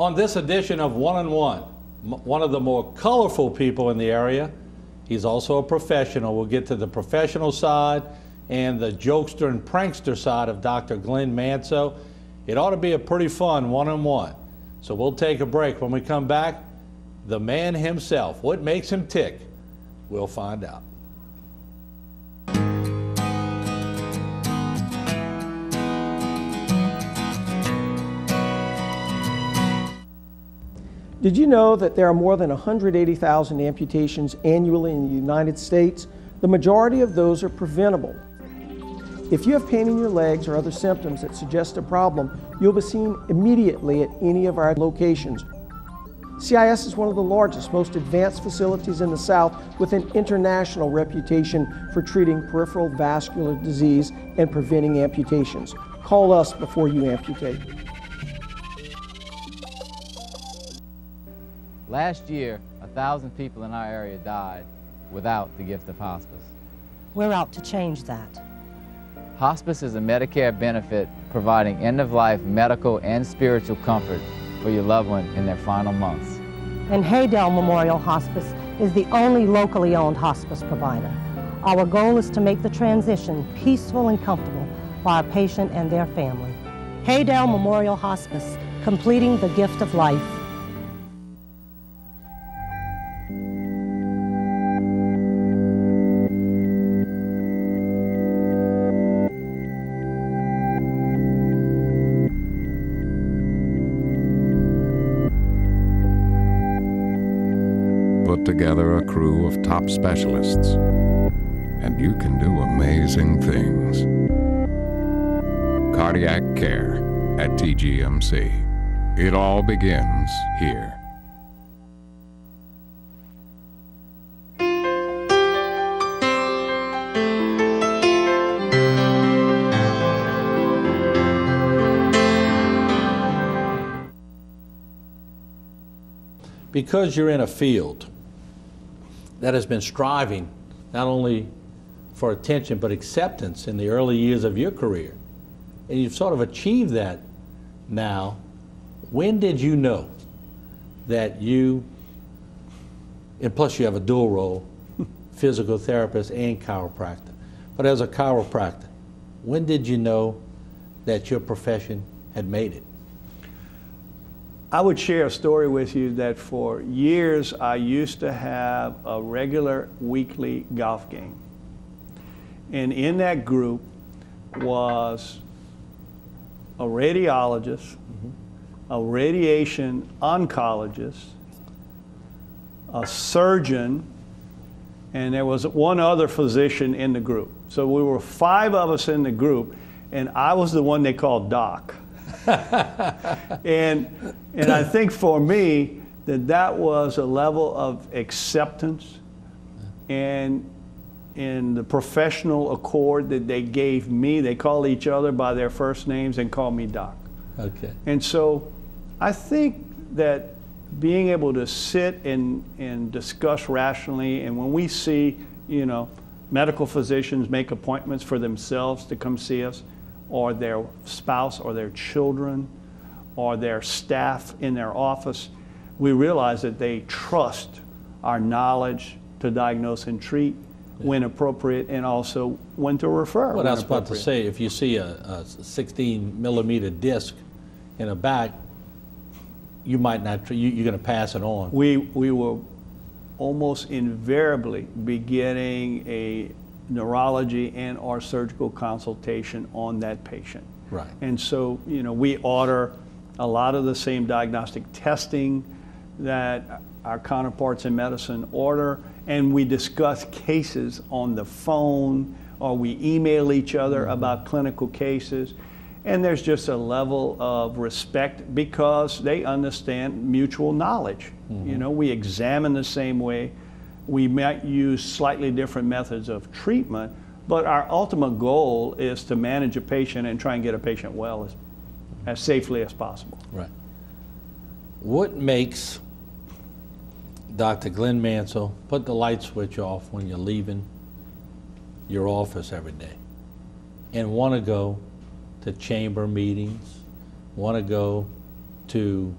On this edition of One-on-One, one of the more colorful people in the area, he's also a professional. We'll get to the professional side and the jokester and prankster side of Dr. Glenn Manceaux. It ought to be a pretty fun one-on-one. So we'll take a break. When we come back, the man himself, what makes him tick? We'll find out. Did you know that there are more than 180,000 amputations annually in the United States? The majority of those are preventable. If you have pain in your legs or other symptoms that suggest a problem, you'll be seen immediately at any of our locations. CIS is one of the largest, most advanced facilities in the South with an international reputation for treating peripheral vascular disease and preventing amputations. Call us before you amputate. Last year, 1,000 people in our area died without the gift of hospice. We're out to change that. Hospice is a Medicare benefit providing end-of-life medical and spiritual comfort for your loved one in their final months. And Haydale Memorial Hospice is the only locally owned hospice provider. Our goal is to make the transition peaceful and comfortable for our patient and their family. Haydale Memorial Hospice, completing the gift of life. Put together a crew of top specialists, and you can do amazing things. Cardiac care at TGMC. It all begins here. Because you're in a field that has been striving not only for attention but acceptance in the early years of your career, and you've sort of achieved that now, when did you know that you, and plus you have a dual role, physical therapist and chiropractor, but as a chiropractor, when did you know that your profession had made it? I would share a story with you that for years I used to have a regular weekly golf game. And in that group was a radiologist, a radiation oncologist, a surgeon, and there was one other physician in the group. So we were 5 of us in the group, and I was the one they called Doc. and I think for me that was a level of acceptance and in the professional accord that they gave me. They called each other by their first names and called me Doc. Okay. And so I think that being able to sit and discuss rationally, and when we see, medical physicians make appointments for themselves to come see us, or their spouse or their children or their staff in their office, we realize that they trust our knowledge to diagnose and treat when appropriate, and also when to refer. What I was about to say, if you see a 16 millimeter disc in a back, you might not, you're going to pass it on. We will almost invariably be getting a neurology and or surgical consultation on that patient. Right. And so, we order a lot of the same diagnostic testing that our counterparts in medicine order, and we discuss cases on the phone, or we email each other about clinical cases. And there's just a level of respect because they understand mutual knowledge. We examine the same way. We might use slightly different methods of treatment, but our ultimate goal is to manage a patient and try and get a patient well as safely as possible. Right. What makes Dr. Glenn Manceaux put the light switch off when you're leaving your office every day and want to go to chamber meetings, want to go to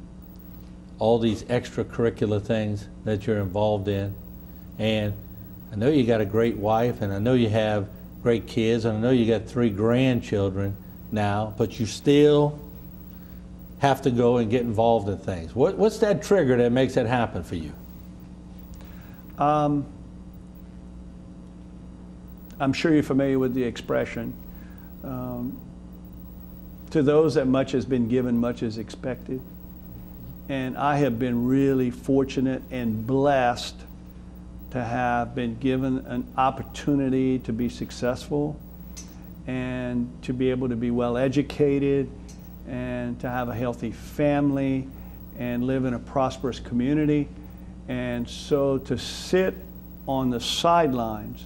all these extracurricular things that you're involved in. And I know you got a great wife, and I know you have great kids, and I know you got 3 grandchildren now, but you still have to go and get involved in things. What's that trigger that makes that happen for you? I'm sure you're familiar with the expression, to those that much has been given, much is expected. And I have been really fortunate and blessed to have been given an opportunity to be successful and to be able to be well educated and to have a healthy family and live in a prosperous community. And so to sit on the sidelines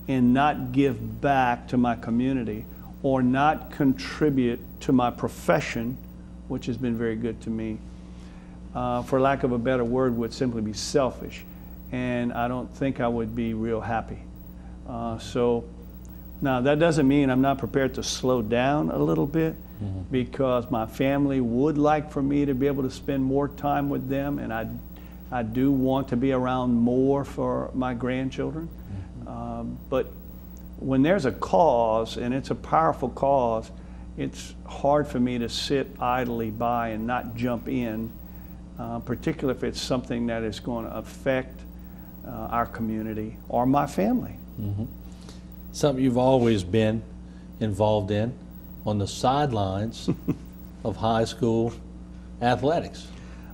and not give back to my community or not contribute to my profession, which has been very good to me, for lack of a better word, would simply be selfish. And I don't think I would be real happy. So now that doesn't mean I'm not prepared to slow down a little bit, because my family would like for me to be able to spend more time with them, and I do want to be around more for my grandchildren. But when there's a cause, and it's a powerful cause, it's hard for me to sit idly by and not jump in, particularly if it's something that is going to affect our community or my family. Something you've always been involved in on the sidelines of high school athletics.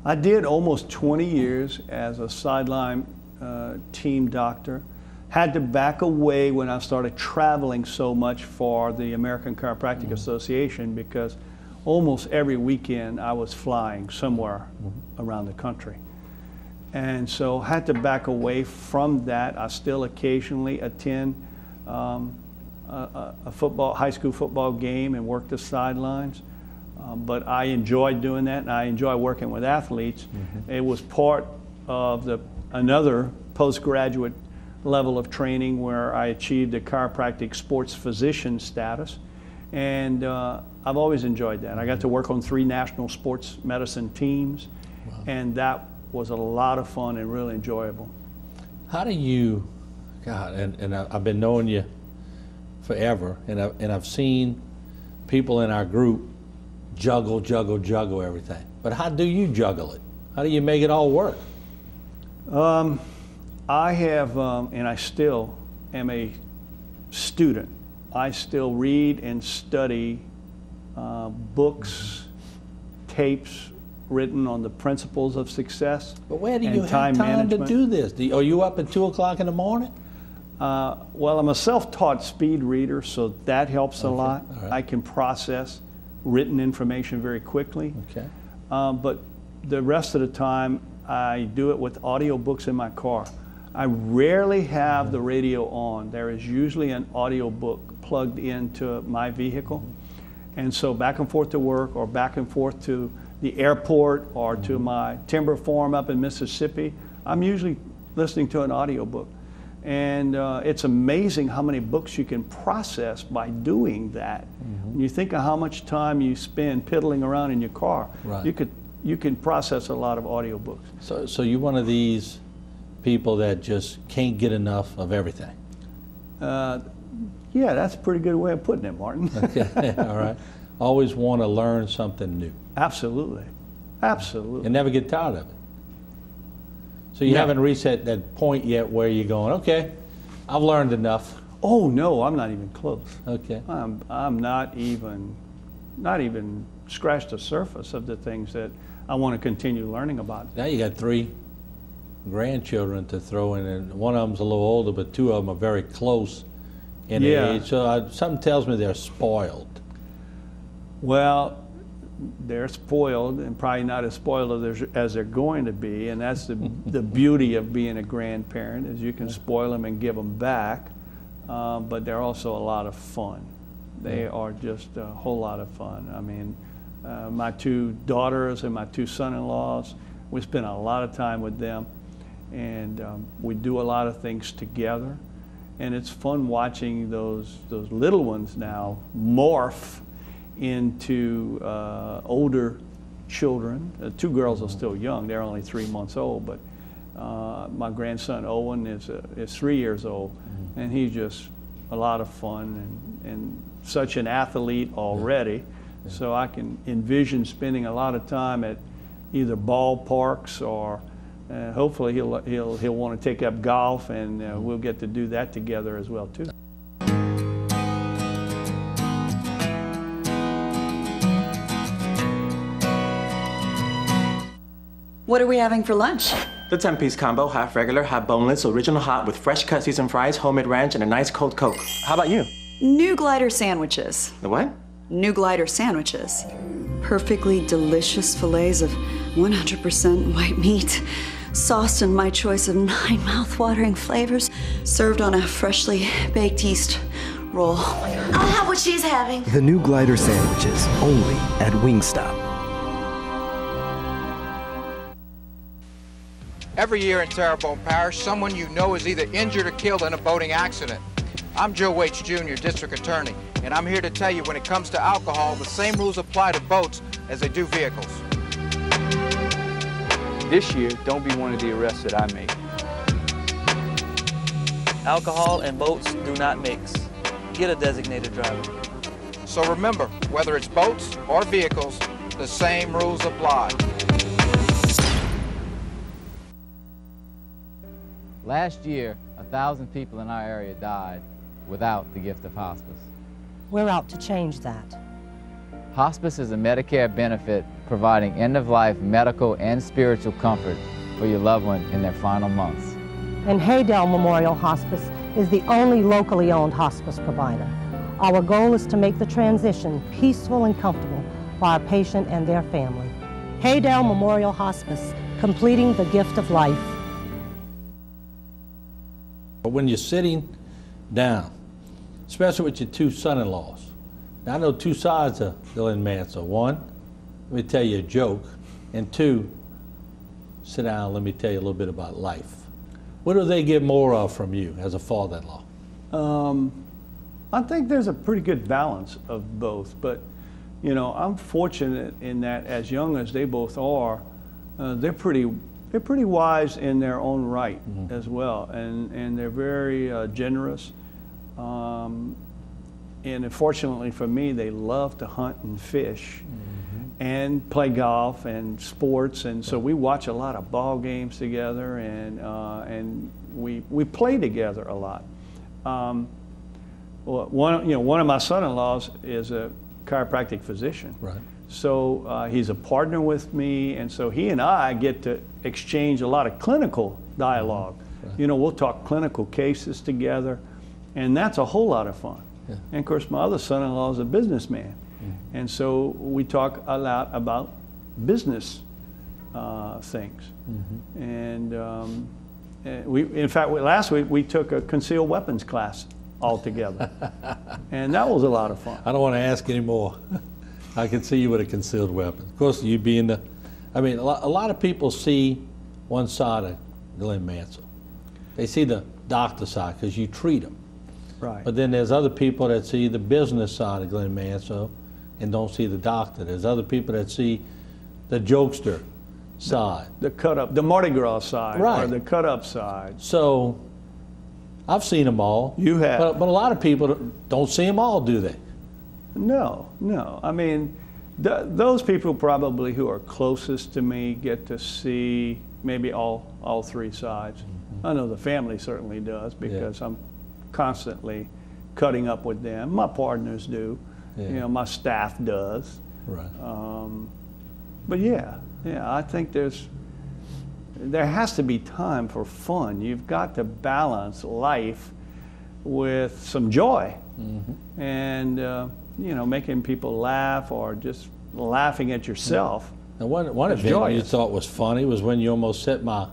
I did almost 20 years as a sideline team doctor. Had to back away when I started traveling so much for the American Chiropractic Association, because almost every weekend I was flying somewhere around the country. And so had to back away from that. I still occasionally attend a high school football game and work the sidelines. But I enjoyed doing that, and I enjoy working with athletes. It was part of another postgraduate level of training where I achieved a chiropractic sports physician status. And I've always enjoyed that. I got to work on 3 national sports medicine teams, and that was a lot of fun and really enjoyable. How do you, God, and I've been knowing you forever, and I've seen people in our group juggle everything. But how do you juggle it? How do you make it all work? I have, and I still am a student. I still read and study books, tapes written on the principles of success. But where do you have time to do this? Are you up at 2 o'clock in the morning? Well, I'm a self-taught speed reader, so that helps a lot. Right. I can process written information very quickly. Okay. But the rest of the time, I do it with audiobooks in my car. I rarely have the radio on. There is usually an audiobook plugged into my vehicle. And so back and forth to work, or back and forth to the airport, or to my timber farm up in Mississippi, I'm usually listening to an audiobook. And it's amazing how many books you can process by doing that. When you think of how much time you spend piddling around in your car, you can process a lot of audiobooks. So you're one of these people that just can't get enough of everything. Yeah, that's a pretty good way of putting it, Martin. Okay, all right. Always want to learn something new. Absolutely. Absolutely. And never get tired of it. So you haven't reached that point yet where you're going, okay, I've learned enough. Oh no, I'm not even close. Okay. I'm not even scratched the surface of the things that I want to continue learning about. Now you got 3 grandchildren to throw in, and one of them's a little older, but 2 of them are very close in age. So something tells me they're spoiled. Well, they're spoiled, and probably not as spoiled as they're going to be, and that's the beauty of being a grandparent, is you can spoil them and give them back, but they're also a lot of fun. They are just a whole lot of fun. I mean, my 2 daughters and my 2 son-in-laws, we spend a lot of time with them, and we do a lot of things together, and it's fun watching those little ones now morph into older children. The two girls are still young. They're only 3 months old, but my grandson Owen is 3 years old, and he's just a lot of fun and such an athlete already. So I can envision spending a lot of time at either ballparks or hopefully he'll want to take up golf, and we'll get to do that together as well too. What are we having for lunch? The 10-piece combo, half regular, half boneless, original hot with fresh cut seasoned fries, homemade ranch, and a nice cold Coke. How about you? New glider sandwiches. The what? New glider sandwiches. Perfectly delicious fillets of 100% white meat, sauced in my choice of 9 mouth-watering flavors, served on a freshly baked yeast roll. I'll have what she's having. The new glider sandwiches, only at Wingstop. Every year in Terrebonne Parish, someone you know is either injured or killed in a boating accident. I'm Joe Waits Jr., District Attorney, and I'm here to tell you when it comes to alcohol, the same rules apply to boats as they do vehicles. This year, don't be one of the arrests that I make. Alcohol and boats do not mix. Get a designated driver. So remember, whether it's boats or vehicles, the same rules apply. Last year, 1,000 people in our area died without the gift of hospice. We're out to change that. Hospice is a Medicare benefit providing end-of-life medical and spiritual comfort for your loved one in their final months. And Haydell Memorial Hospice is the only locally owned hospice provider. Our goal is to make the transition peaceful and comfortable for our patient and their family. Haydell Memorial Hospice, completing the gift of life. But when you're sitting down, especially with your two son-in-laws, now I know two sides of Glenn Manceaux. One, let me tell you a joke, and two, sit down, let me tell you a little bit about life. What do they get more of from you as a father-in-law? I think there's a pretty good balance of both, but you know, I'm fortunate in that as young as they both are, they're pretty wise in their own right as well, and they're very generous. And fortunately for me, they love to hunt and fish and play golf and sports, and so we watch a lot of ball games together, and we play together a lot. One of my son-in-laws is a chiropractic physician. Right. So he's a partner with me, and so he and I get to exchange a lot of clinical dialogue. Right. You know, we'll talk clinical cases together, and that's a whole lot of fun. Yeah. And of course, my other son-in-law is a businessman, and so we talk a lot about business things. And in fact, last week we took a concealed weapons class all together, and that was a lot of fun. I don't want to ask any more. I can see you with a concealed weapon. Of course, you being a lot of people see one side of Glenn Manceaux. They see the doctor side because you treat them. Right. But then there's other people that see the business side of Glenn Manceaux and don't see the doctor. There's other people that see the jokester side. The cut up, the Mardi Gras side, right, or the cut up side. So I've seen them all. You have. But a lot of people don't see them all, do they? No. I mean, those people probably who are closest to me get to see maybe all three sides. I know the family certainly does because I'm constantly cutting up with them. My partners do. You know, my staff does. Right. But yeah, I think there has to be time for fun. You've got to balance life with some joy, and you know, making people laugh or just laughing at yourself. Now, one event you thought was funny was when you almost set my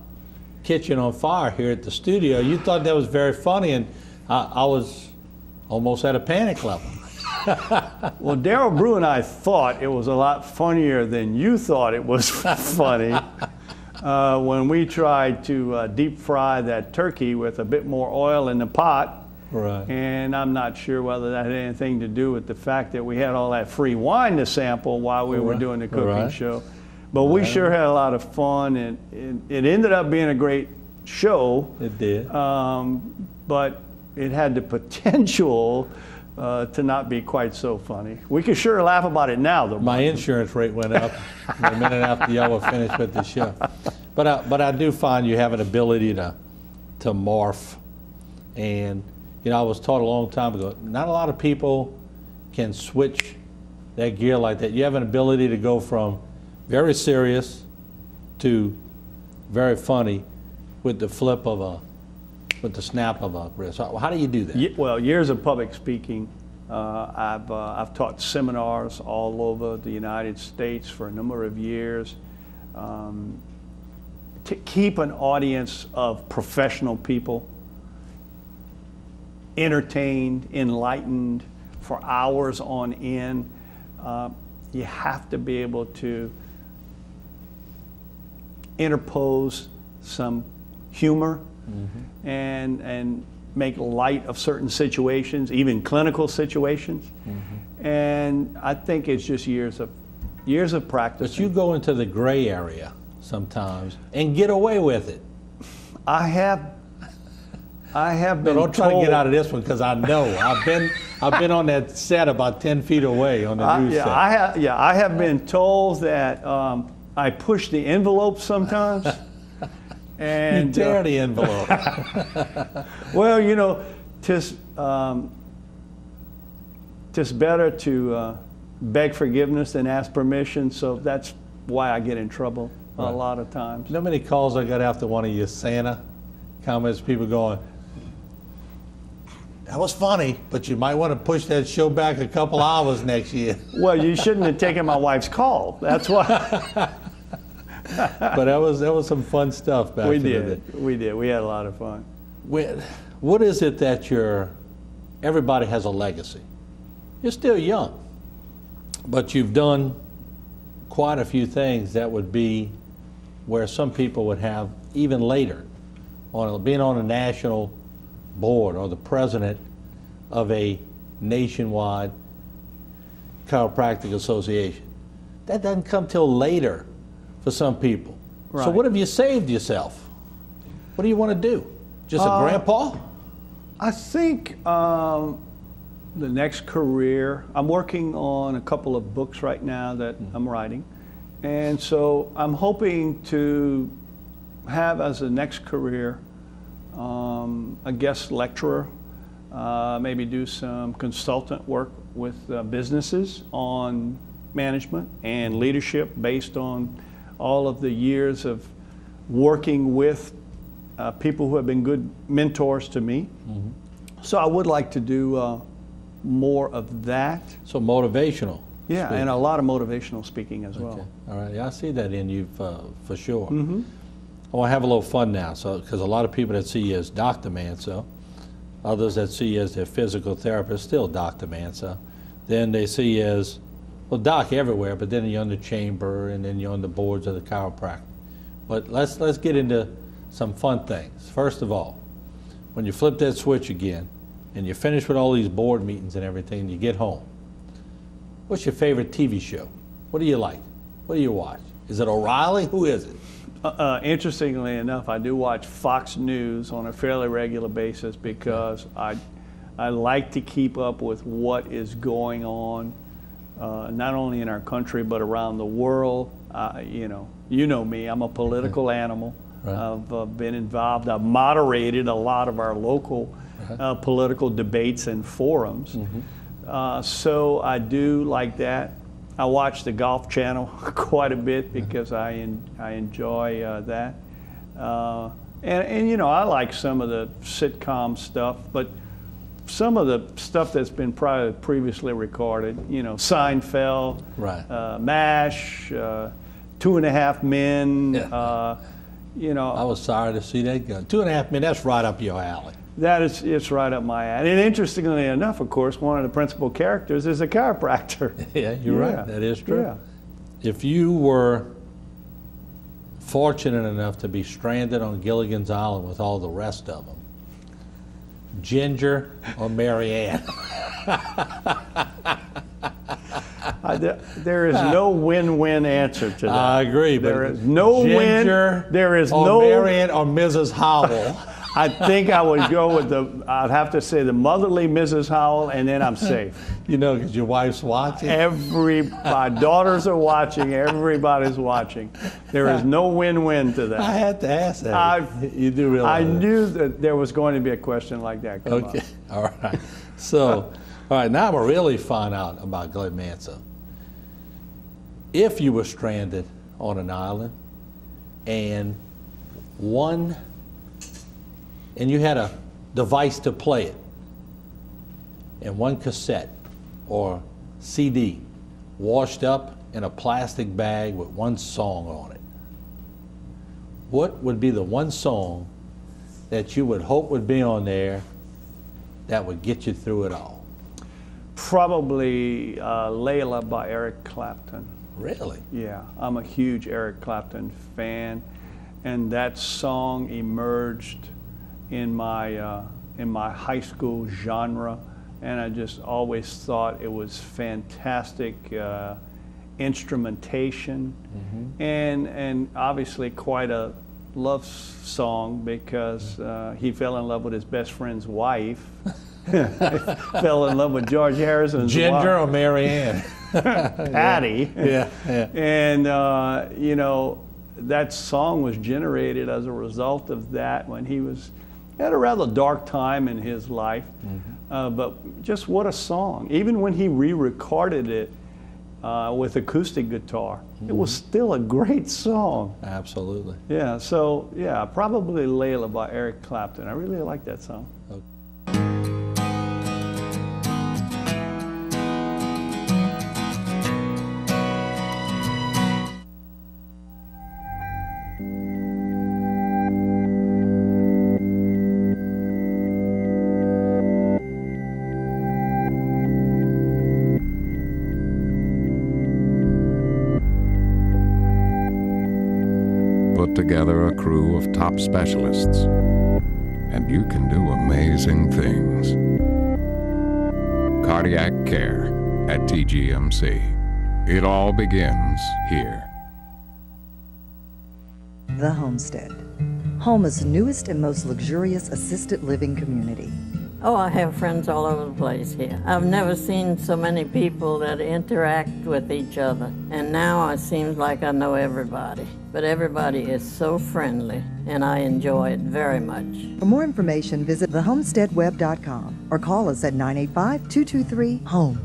kitchen on fire here at the studio. You thought that was very funny, and I was almost at a panic level. Well, Darryl Brew and I thought it was a lot funnier than you thought it was funny when we tried to deep fry that turkey with a bit more oil in the pot. Right. And I'm not sure whether that had anything to do with the fact that we had all that free wine to sample while we were doing the cooking show. But we sure had a lot of fun, and it ended up being a great show. It did. But it had the potential to not be quite so funny. We can sure laugh about it now, though. My insurance rate went up the minute after y'all were finished with the show. But I do find you have an ability to morph. And, you know, I was taught a long time ago, not a lot of people can switch that gear like that. You have an ability to go from very serious to very funny with the flip of with the snap of a wrist. How do you do that? Well, years of public speaking. I've taught seminars all over the United States for a number of years. To keep an audience of professional people entertained, enlightened for hours on end, you have to be able to interpose some humor and make light of certain situations, even clinical situations. And I think it's just years of practice. But you go into the gray area sometimes and get away with it. I have been don't try told, to get out of this one, because I know I've been on that set about 10 feet away on the news set. I have been told that I push the envelope sometimes. And you tear the envelope. Well, you know, tis better to beg forgiveness than ask permission. So that's why I get in trouble a lot of times. You know how many calls I got after one of your Santa comments? People going, "That was funny, but you might want to push that show back a couple hours next year." Well, you shouldn't have taken my wife's call. That's why. But that was some fun stuff back in the day. We did. We had a lot of fun. What is it that everybody has a legacy? You're still young, but you've done quite a few things that would be where some people would have even later, being on a national board or the president of a nationwide chiropractic association. That doesn't come till later for some people. Right. So what have you saved yourself? What do you want to do? Just a grandpa? I think the next career, I'm working on a couple of books right now that I'm writing. And so I'm hoping to have as a next career a guest lecturer, maybe do some consultant work with businesses on management and leadership based on all of the years of working with people who have been good mentors to me. So I would like to do more of that. So motivational. Yeah, speaking. and a lot of motivational speaking as well. All right, yeah, I see that in you for sure. I want to have a little fun now, because a lot of people that see you as Dr. Manceaux, others that see you as their physical therapist, still Dr. Manceaux. Then they see you as, well, doc everywhere, but then you're on the chamber, and then you're on the boards of the chiropractic. But let's get into some fun things. First of all, when you flip that switch again, and you're finished with all these board meetings and everything, and you get home, what's your favorite TV show? What do you like? What do you watch? Is it O'Reilly? Who is it? Interestingly enough, I do watch Fox News on a fairly regular basis because I like to keep up with what is going on, not only in our country but around the world. You know me, I'm a political animal. Right. I've been involved. I've moderated a lot of our local political debates and forums. So I do like that. I watch the Golf Channel quite a bit because I enjoy that. And you know, I like some of the sitcom stuff, but some of the stuff that's been previously recorded, you know, Seinfeld, MASH, 2.5 Men, you know. I was sorry to see that go. 2.5 Men, that's right up your alley. It's right up my alley. And interestingly enough, of course, one of the principal characters is a chiropractor. Yeah, you're right. That is true. Yeah. If you were fortunate enough to be stranded on Gilligan's Island with all the rest of them, Ginger or Mary Ann? There is no win-win answer to that. I agree. There but is no Ginger win. There is or no. Marion or Mrs. Howell. I think I would go with I'd have to say the motherly Mrs. Howell, and then I'm safe. You know, because your wife's watching. My daughters are watching. Everybody's watching. There is no win-win to that. I had to ask that. You do realize I knew that there was going to be a question like that come up. Okay, all right. So, all right, now we'll really find out about Glenn Manceaux. If you were stranded on an island and you had a device to play it, and one cassette or CD washed up in a plastic bag with one song on it, what would be the one song that you would hope would be on there that would get you through it all? Probably Layla by Eric Clapton. Really? Yeah, I'm a huge Eric Clapton fan, and that song emerged in my high school genre, and I just always thought it was fantastic instrumentation, and obviously quite a love song because he fell in love with his best friend's wife. Fell in love with George Harrison's Ginger wife. or Marianne? Patty. Yeah. And you know, that song was generated as a result of that when he had a rather dark time in his life. But just what a song. Even when he re-recorded it with acoustic guitar, it was still a great song. Absolutely. Yeah, so yeah, probably Layla by Eric Clapton. I really like that song. Okay. Put together a crew of top specialists, and you can do amazing things. Cardiac care at TGMC. It all begins here. The Homestead, Homa's newest and most luxurious assisted living community. Oh, I have friends all over the place here. I've never seen so many people that interact with each other. And now it seems like I know everybody. But everybody is so friendly, and I enjoy it very much. For more information, visit thehomesteadweb.com or call us at 985-223-HOME.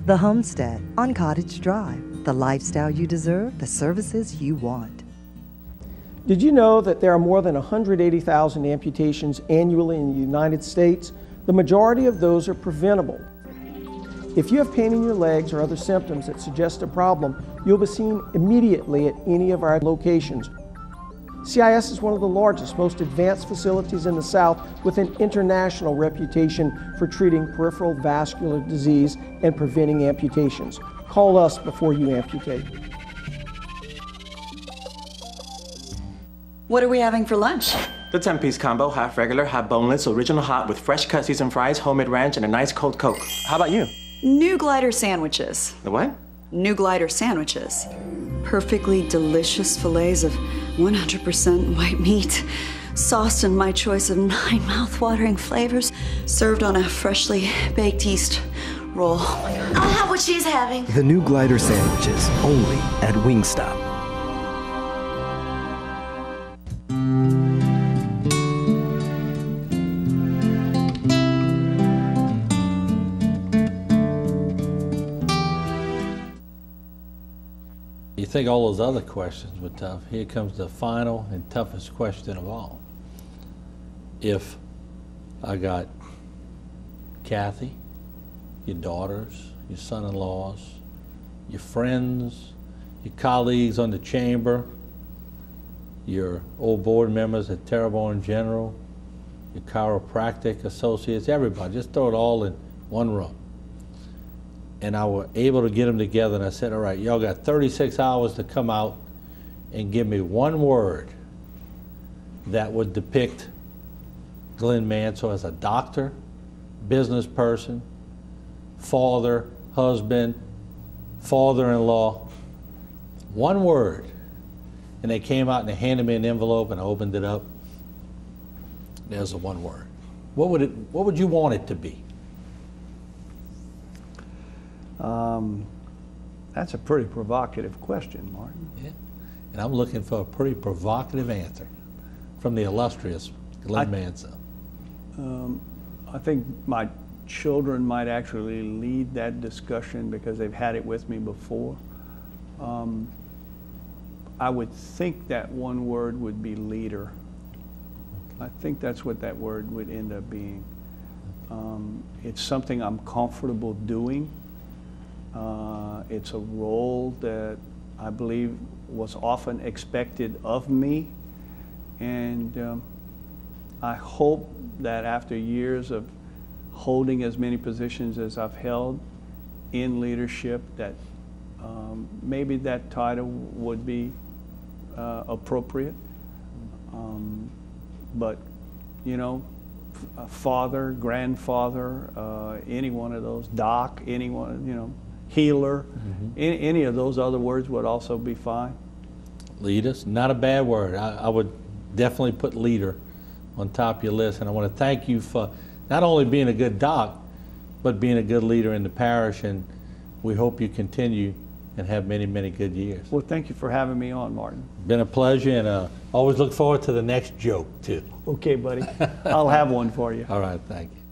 The Homestead on Cottage Drive. The lifestyle you deserve, the services you want. Did you know that there are more than 180,000 amputations annually in the United States? The majority of those are preventable. If you have pain in your legs or other symptoms that suggest a problem, you'll be seen immediately at any of our locations. CIS is one of the largest, most advanced facilities in the South with an international reputation for treating peripheral vascular disease and preventing amputations. Call us before you amputate. What are we having for lunch? The 10-piece combo, half regular, half boneless, original hot with fresh cut seasoned fries, homemade ranch, and a nice cold Coke. How about you? New glider sandwiches. The what? New glider sandwiches. Perfectly delicious fillets of 100% white meat, sauced in my choice of 9 mouth-watering flavors, served on a freshly baked yeast roll. Oh my God. I'll have what she's having. The new glider sandwiches, only at Wingstop. You think all those other questions were tough. Here comes the final and toughest question of all. If I got Kathy, your daughters, your son-in-laws, your friends, your colleagues on the chamber, your old board members at Terrebonne General, your chiropractic associates, everybody, just throw it all in one room. And I was able to get them together, and I said, all right, y'all got 36 hours to come out and give me one word that would depict Glenn Manceaux as a doctor, business person, father, husband, father-in-law, one word, and they came out and they handed me an envelope and I opened it up. There's the one word. What would you want it to be? That's a pretty provocative question, Martin. Yeah. And I'm looking for a pretty provocative answer from the illustrious Glenn Manceaux. I think my children might actually lead that discussion because they've had it with me before. I would think that one word would be leader. I think that's what that word would end up being. It's something I'm comfortable doing. It's a role that I believe was often expected of me. And I hope that after years of holding as many positions as I've held in leadership, that maybe that title would be appropriate. But, you know, father, grandfather, any one of those, doc, anyone, you know, healer, any of those other words would also be fine. Leader, not a bad word. I would definitely put leader on top of your list. And I want to thank you for not only being a good doc, but being a good leader in the parish. And we hope you continue and have many, many good years. Well, thank you for having me on, Martin. Been a pleasure, and always look forward to the next joke, too. Okay, buddy. I'll have one for you. All right, thank you.